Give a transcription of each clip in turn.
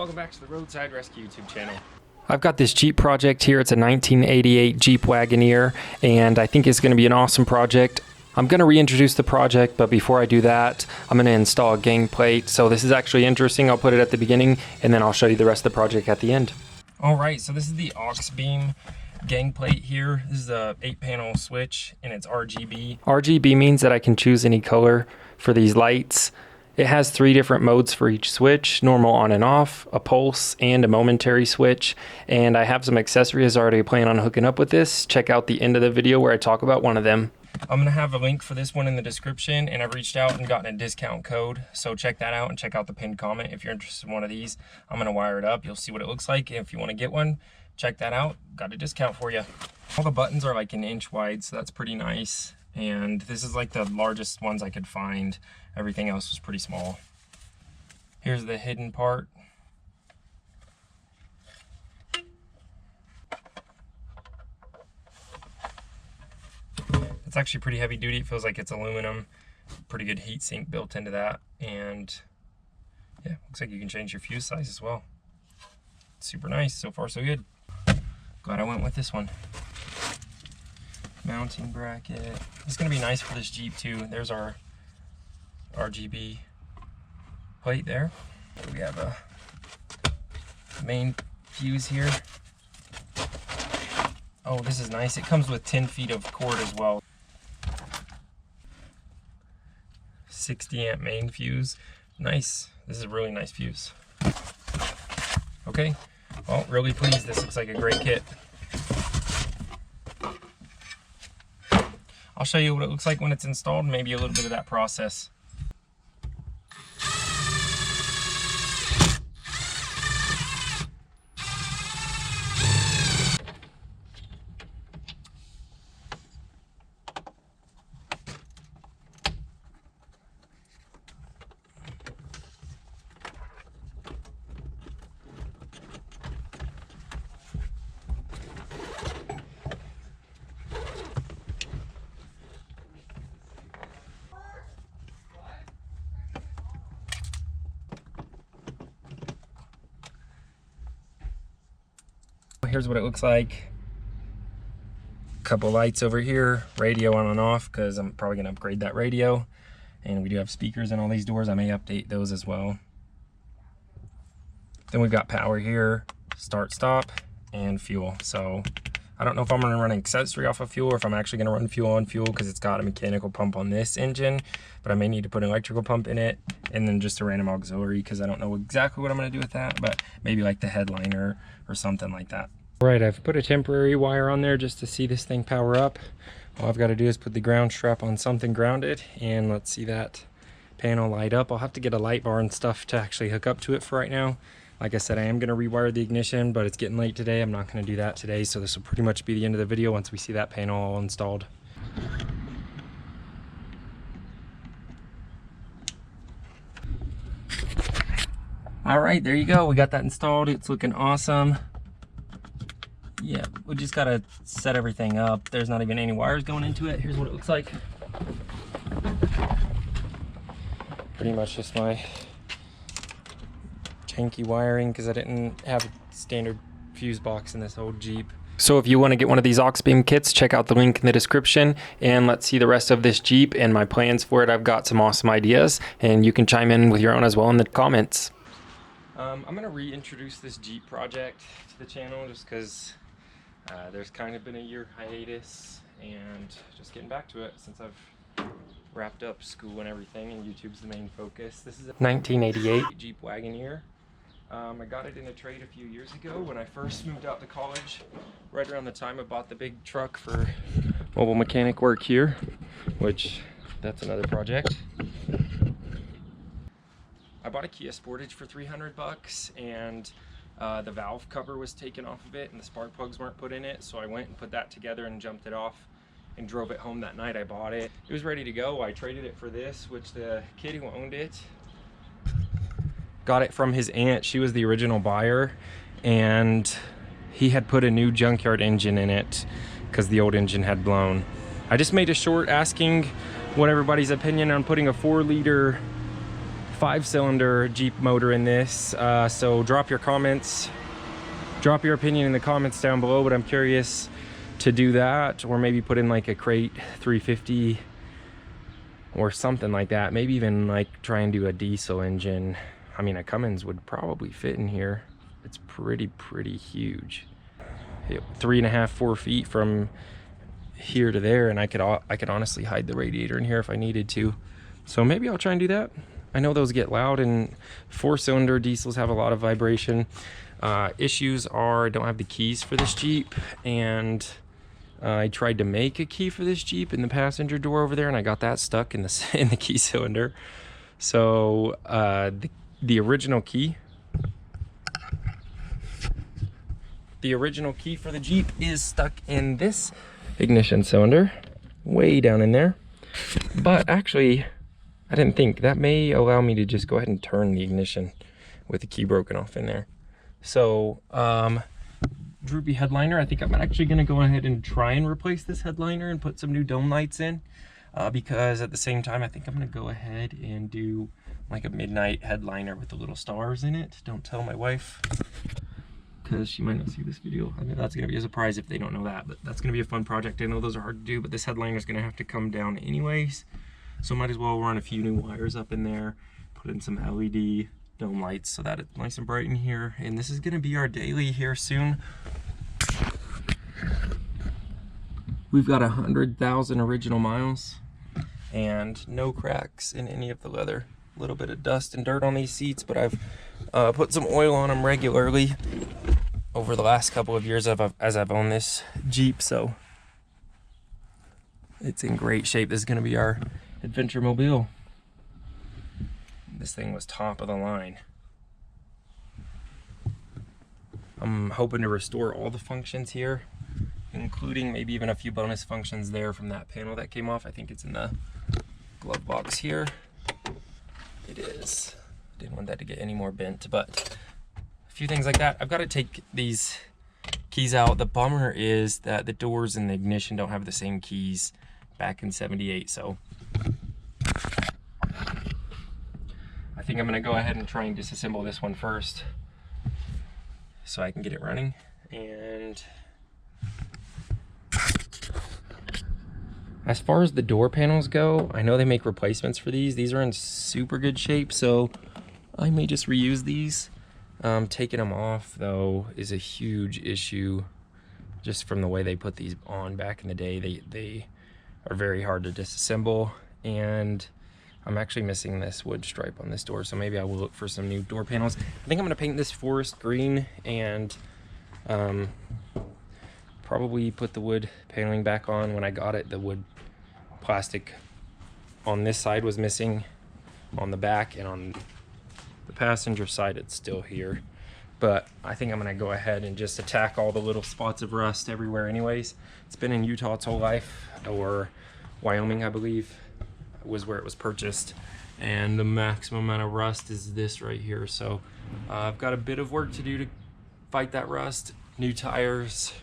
welcome back to the Roadside Rescue YouTube channel. I've got this Jeep project here. It's a 1988 Jeep Wagoneer, and I think it's going to be an awesome project. I'm going to reintroduce the project, but before I do that, I'm going to install a gang plate. So this is actually interesting. I'll put it at the beginning, and then I'll show you the rest of the project at the end. All right, so this is the auxbeam gang plate here. This is a 8-panel switch, and it's RGB. RGB means that I can choose any color for these lights. It has 3 different modes for each switch: normal, on and off, a pulse, and a momentary switch. And I have some accessories already plan on hooking up with this. Check out the end of the video where I talk about one of them. I'm gonna have a link for this one in the description, and I've reached out and gotten a discount code, so check that out and check out the pinned comment if you're interested in one of these. I'm gonna wire it up. You'll see what it looks like. If you want to get one, check that out. Got a discount for you. All the buttons are like an inch wide, so that's pretty nice. And this is like the largest ones I could find. Everything else was pretty small. Here's the hidden part. It's actually pretty heavy duty. It feels like it's aluminum. Pretty good heat sink built into that. And yeah, looks like you can change your fuse size as well. Super nice. So far so good. Glad I went with this one. Mounting bracket. It's gonna be nice for this Jeep too. There's our RGB plate there. We have a main fuse here. Oh, this is nice. It comes with 10 feet of cord as well. 60 amp main fuse. Nice. This is a really nice fuse. Okay. Well, really pleased. This looks like a great kit. I'll show you what it looks like when it's installed, maybe a little bit of that process. Here's what it looks like. Couple lights over here, radio on and off because I'm probably gonna upgrade that radio. And we do have speakers in all these doors. I may update those as well. Then we've got power here, start, stop, and fuel. So I don't know if I'm gonna run an accessory off of fuel or if I'm actually gonna run fuel on fuel because it's got a mechanical pump on this engine, but I may need to put an electrical pump in it and then just a random auxiliary because I don't know exactly what I'm gonna do with that, but maybe like the headliner or something like that. Right, I've put a temporary wire on there just to see this thing power up. All I've got to do is put the ground strap on something grounded, and let's see that panel light up. I'll have to get a light bar and stuff to actually hook up to it for right now. Like I said, I am going to rewire the ignition, but it's getting late today. I'm not going to do that today, so this will pretty much be the end of the video once we see that panel all installed. All right, there you go. We got that installed. It's looking awesome. Yeah, we just gotta set everything up. There's not even any wires going into it. Here's what it looks like. Pretty much just my janky wiring because I didn't have a standard fuse box in this old Jeep. So if you want to get one of these auxbeam kits, check out the link in the description, and let's see the rest of this Jeep and my plans for it. I've got some awesome ideas, and you can chime in with your own as well in the comments. I'm gonna reintroduce this Jeep project to the channel just because there's kind of been a year hiatus and just getting back to it since I've wrapped up school and everything, and YouTube's the main focus. This is a 1988 Jeep Wagoneer. I got it in a trade a few years ago when I first moved out to college, right around the time I bought the big truck for mobile mechanic work here, which that's another project. I bought a Kia Sportage for 300 bucks, and the valve cover was taken off of it and the spark plugs weren't put in it, so I went and put that together and jumped it off and drove it home that night I bought it. It was ready to go. I traded it for this, which the kid who owned it got it from his aunt. She was the original buyer, and he had put a new junkyard engine in it because the old engine had blown. I just made a short asking what everybody's opinion on putting a 4-liter 5-cylinder Jeep motor in this. So drop your comments, drop your opinion in the comments down below, but I'm curious to do that, or maybe put in like a crate 350 or something like that. Maybe even like try and do a diesel engine. I mean, a Cummins would probably fit in here. It's pretty huge. 3.5, 4 feet from here to there, and I could honestly hide the radiator in here if I needed to. So maybe I'll try and do that. I know those get loud, and 4-cylinder diesels have a lot of vibration. Issues are I don't have the keys for this Jeep, and I tried to make a key for this Jeep in the passenger door over there, and I got that stuck in the key cylinder. So the original key for the Jeep is stuck in this ignition cylinder, way down in there. But actually, I didn't think that may allow me to just go ahead and turn the ignition with the key broken off in there. So droopy headliner. I think I'm actually going to go ahead and try and replace this headliner and put some new dome lights in, because at the same time I think I'm going to go ahead and do like a midnight headliner with the little stars in it. Don't tell my wife, because she might not see this video. I mean, that's going to be a surprise if they don't know that, but that's going to be a fun project. I know those are hard to do, but this headliner is going to have to come down anyways, so might as well run a few new wires up in there, put in some LED dome lights so that it's nice and bright in here. And this is going to be our daily here soon. We've got 100,000 original miles and no cracks in any of the leather. A little bit of dust and dirt on these seats, but I've put some oil on them regularly over the last couple of years as I've owned this Jeep, so it's in great shape. This is going to be our adventure mobile. This thing was top of the line. I'm hoping to restore all the functions here, including maybe even a few bonus functions there from that panel that came off. I think it's in the glove box here. It is. Didn't want that to get any more bent, but a few things like that. I've got to take these keys out. The bummer is that the doors and the ignition don't have the same keys back in '78, so I think I'm going to go ahead and try and disassemble this one first so I can get it running. And as far as the door panels go, I know they make replacements for these. These are in super good shape, so I may just reuse these. Taking them off, though, is a huge issue just from the way they put these on back in the day. They are very hard to disassemble, and I'm actually missing this wood stripe on this door, so maybe I will look for some new door panels. I think I'm going to paint this forest green and probably put the wood paneling back on. When I got it, the wood plastic on this side was missing on the back, and on the passenger side it's still here. But I think I'm going to go ahead and just attack all the little spots of rust everywhere anyways. It's been in Utah its whole life, or Wyoming I believe was where it was purchased, and the maximum amount of rust is this right here. So I've got a bit of work to do to fight that rust. New tires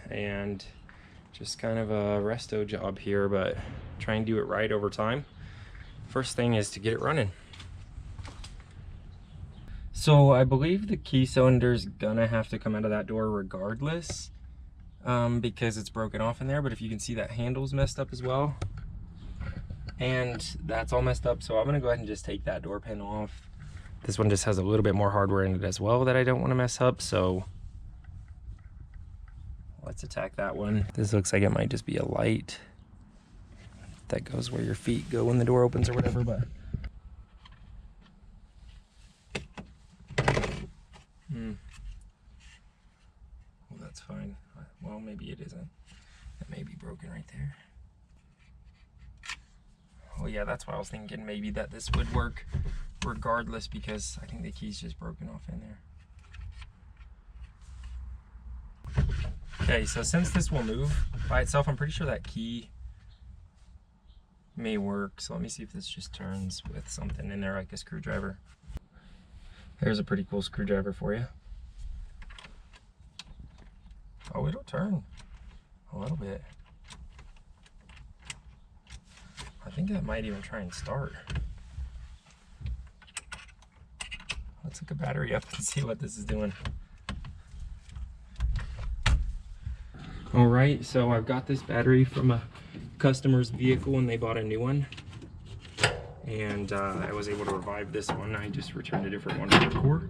and just kind of a resto job here, but try and do it right over time. First thing is to get it running. So I believe the key cylinder's gonna have to come out of that door regardless, because it's broken off in there. But if you can see, that handle's messed up as well, and that's all messed up. So I'm gonna go ahead and just take that door panel off. This one just has a little bit more hardware in it as well that I don't want to mess up, so let's attack that one. This looks like it might just be a light that goes where your feet go when the door opens or whatever, but well, that's fine. Well, maybe it isn't. It may be broken right there. Oh yeah, that's why I was thinking maybe that this would work regardless, because I think the key's just broken off in there. Okay, so since this will move by itself, I'm pretty sure that key may work. So let me see if this just turns with something in there like a screwdriver. Here's a pretty cool screwdriver for you. Oh, it'll turn a little bit. I think that might even try and start. Let's hook a battery up and see what this is doing. All right, so I've got this battery from a customer's vehicle and they bought a new one. And I was able to revive this one. I just returned a different one for the core.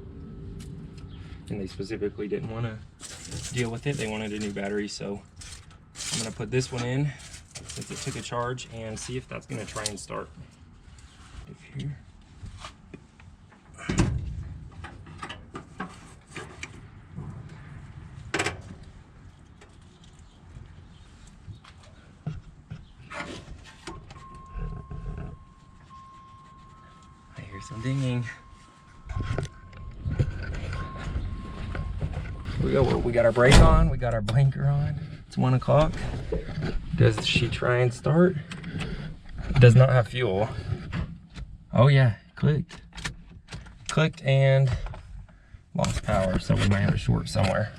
And they specifically didn't want to deal with it. They wanted a new battery, so I'm gonna put this one in since it took a charge and see if that's gonna try and start. Here. I hear some dinging. We got our brake on, we got our blinker on. It's 1 o'clock. Does she try and start? It does not have fuel. Oh yeah, clicked. Clicked and lost power, so we might have a short somewhere.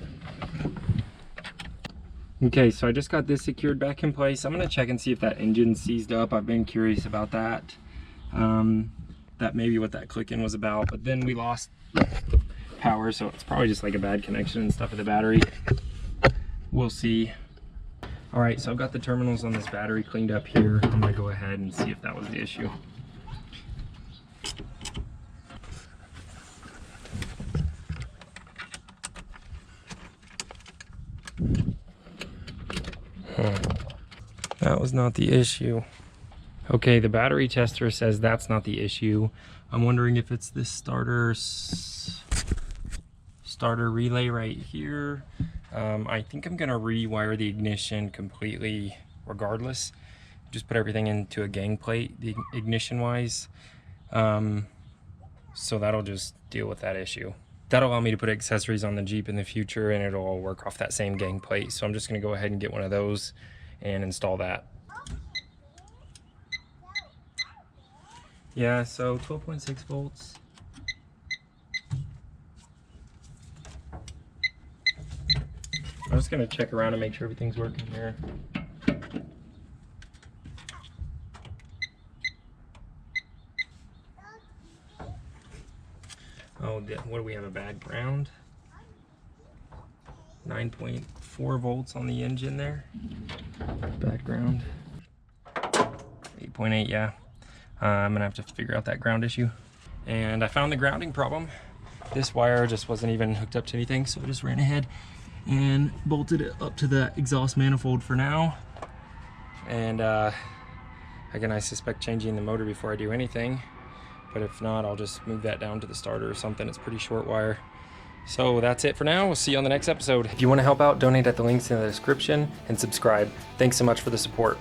Okay, so I just got this secured back in place. I'm gonna check and see if that engine seized up. I've been curious about that. That may be what that clicking was about, but then we lost the power, so it's probably just like a bad connection and stuff with the battery. We'll see. All right, so I've got the terminals on this battery cleaned up here. I'm gonna go ahead and see if that was the issue. That was not the issue. Okay, the battery tester says that's not the issue. I'm wondering if it's this starter relay right here. I think I'm gonna rewire the ignition completely regardless. Just put everything into a gang plate, the ignition wise. So that'll just deal with that issue. That'll allow me to put accessories on the Jeep in the future and it'll all work off that same gang plate. So I'm just gonna go ahead and get one of those and install that. Yeah, so 12.6 volts. I'm just gonna check around and make sure everything's working here. Oh, what do we have, a bad ground? 9.4 volts on the engine there. Bad ground. 8.8, yeah. I'm gonna have to figure out that ground issue. And I found the grounding problem. This wire just wasn't even hooked up to anything, so I just ran ahead and bolted it up to the exhaust manifold for now. And again, I suspect changing the motor before I do anything. But if not, I'll just move that down to the starter or something. It's pretty short wire. So that's it for now. We'll see you on the next episode. If you want to help out, donate at the links in the description and subscribe. Thanks so much for the support.